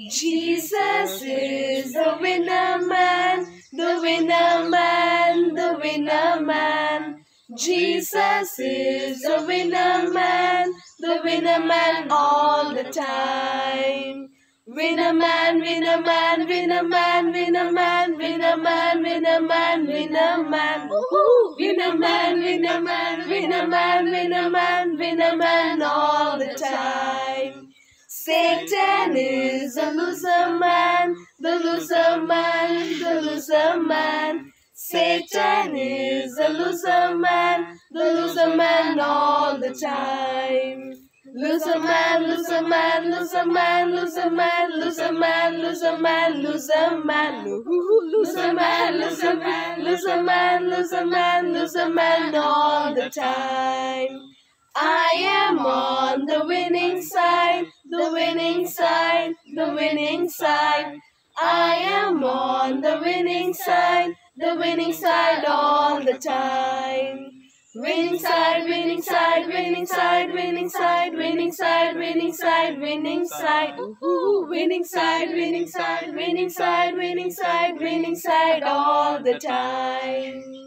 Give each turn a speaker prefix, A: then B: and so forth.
A: Jesus is the winner man, the winner man, the winner man. Jesus is the winner man, the winner man all the time. Winner man, winner man, winner man, winner man, winner man, winner man, winner man. Woohoo! Winner man, winner man, winner man, winner man, winner man all the time. Satan is a loser man, the loser man, the loser man. Satan is a loser man, the loser man all the time. Loser man, loser man, loser man, loser man, loser man, loser man, loser man, loser man, loser man, loser man, loser man, loser man all the time. I am on the winning side, the winning side, the winning side. I am on the winning side, the winning side all the time. Winning side, winning side, winning side, winning side, winning side, winning side, winning side. Ooh, winning side, winning side, winning side, winning side, winning side all the time.